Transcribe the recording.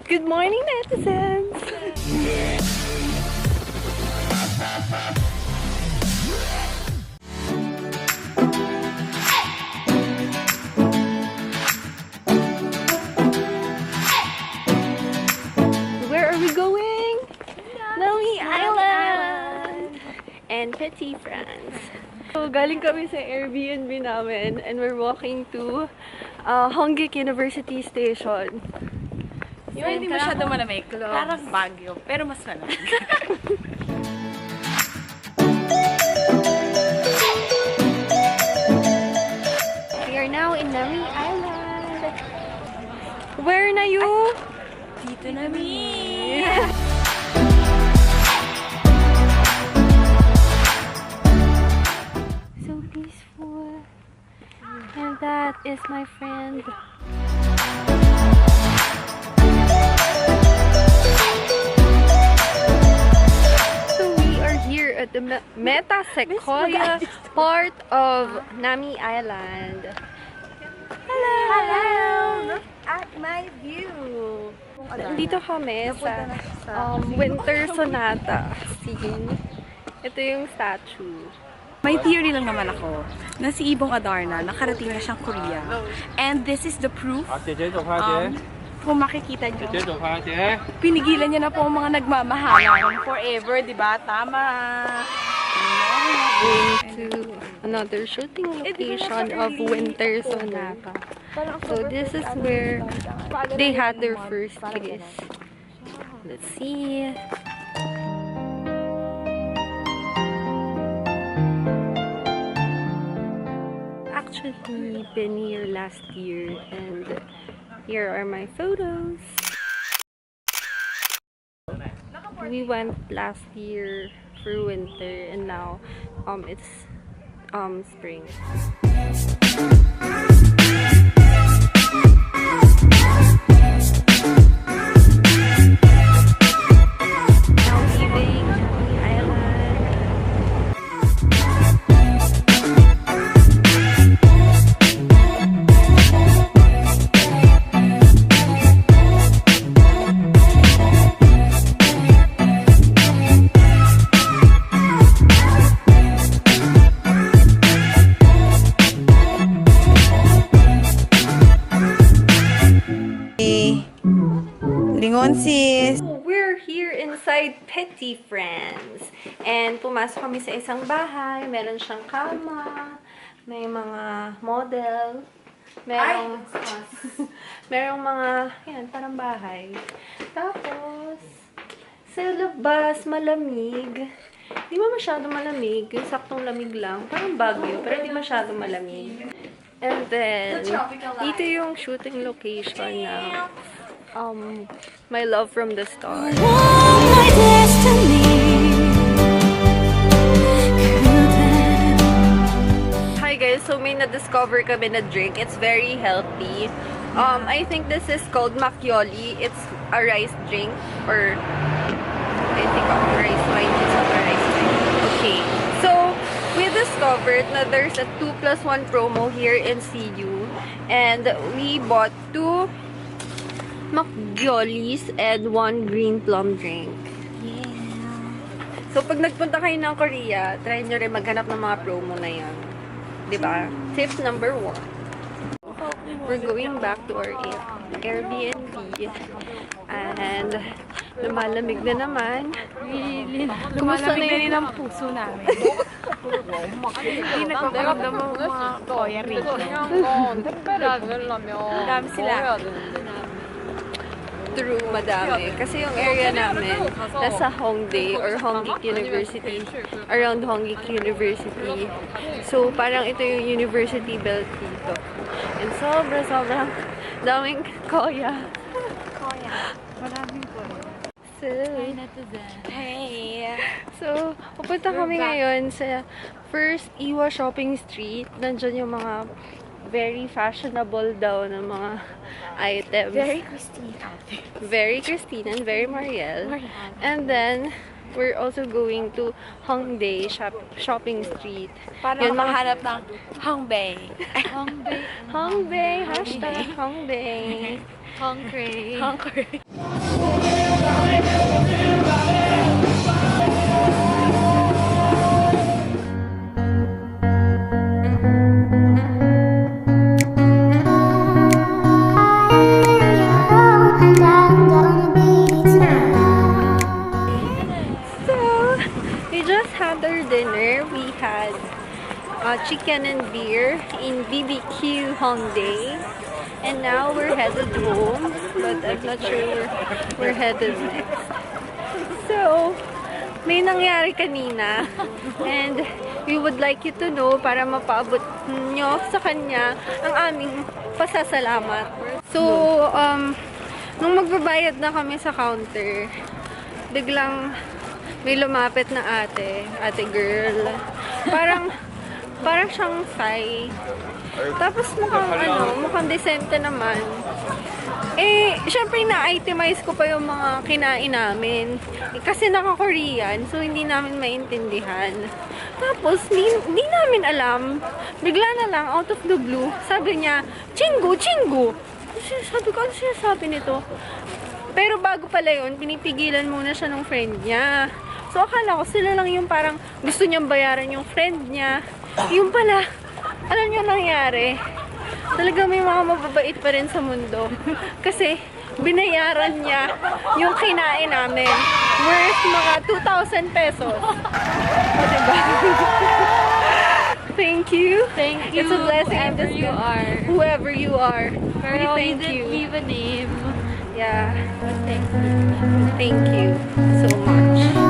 Good morning, netizens! Where are we going? Nami Island! And Petite, France. So, galing kami sa Airbnb namin and we're walking to Hongdae University Station. Yung hindi masyado malamig. Parang Baguio, pero mas malamig. We are now in Nami Island. Where na you? Dito na mi! So peaceful. And that is my friend. At the Meta Sequoia part of Nami Island. Hello! Hello! Look at my view! Dito kami sa Winter Sonata scene. Ito yung statue. May theory lang naman ako na si Ibong Adarna nakarating na siyang Korea. And this is the proof. Kung makikita nyo, pinigilan niya na po ang mga nagmamahalan forever, di ba? Tama! Going to another shooting location of Winter Sonata. So this is where they had their first kiss. Let's see. Actually, been here last year and here are my photos. We went last year for winter and now it's spring. Now leaving the island. We're here inside Petite, France. And pumasok kami sa isang bahay. Meron siyang kama. May mga model. Merong mga, yan, parang bahay. Tapos, sa labas, malamig. Di ba masyado malamig? Saktong lamig lang. Parang Baguio, pero di masyado malamig. And then, dito yung shooting location na My Love from the Stars. Hi guys, so may na-discover kami na drink. It's very healthy. I think this is called Makioli. It's a rice drink or I think rice wine. It's not a rice wine. Okay. So, we discovered na there's a 2+1 promo here in CU. And we bought 2 Makyolis and 1 green plum drink. Yeah. So, pag nagpunta kayo ng Korea, try nyo rin maghanap ng mga promo na yan. Diba? Tip number 1. We're going back to our Airbnb. And, lumalamig na naman. Really? Kumusta na rin ang puso namin. Hindi nagpaparamdam ang mga koya rito. Dami sila. True, madami. Kasi yung area namin, nasa Hongdae or Hongdae University, around Hongdae University. So, parang ito yung university belt dito. And sobrang daming koya. Maraming koya. So, Hey! So, pupunta kami ngayon sa First Iwa Shopping Street. Nandyan yung mga very fashionable daw ng mga items. Very Christine outfit. Very Christine and very Mariel. And then, we're also going to Hongdae Shopping Street. Para makahanap ng Hongdae. Hongdae! Hashtag Hongdae! Hungry. Hungry. We just had our dinner. We had chicken and beer in BBQ Hongdae. And now we're headed home. But I'm not sure where we're headed next. So, may nangyari kanina. And we would like you to know para mapaabot nyo sa kanya ang aming pasasalamat. So, nung magbabayad na kami sa counter, biglang may lumapit na ate girl. Parang siyang Thai. Tapos mukhang decente naman. Syempre na-itemize ko pa yung mga kinain namin. Kasi naka-Korean, so hindi namin maintindihan. Tapos, hindi namin alam. Bigla na lang, out of the blue, sabi niya, "Chingu, chingu!" Sabi ko, ano sinasabi nito? Pero bago pala yun, pinipigilan muna siya ng friend niya. So, akala ko sila lang yung parang gusto niyang bayaran yung friend niya. Yung pala, alam niyo nangyari? Talaga may mga mababait pa rin sa mundo. Kasi, binayaran niya yung kinain namin. Worth mga 2,000 pesos. O, diba? Thank you. Thank you, It's a blessing in whoever this you are. Whoever you are. Pero We you thank didn't you. leave a name. Yeah. Thank you. Thank you so much.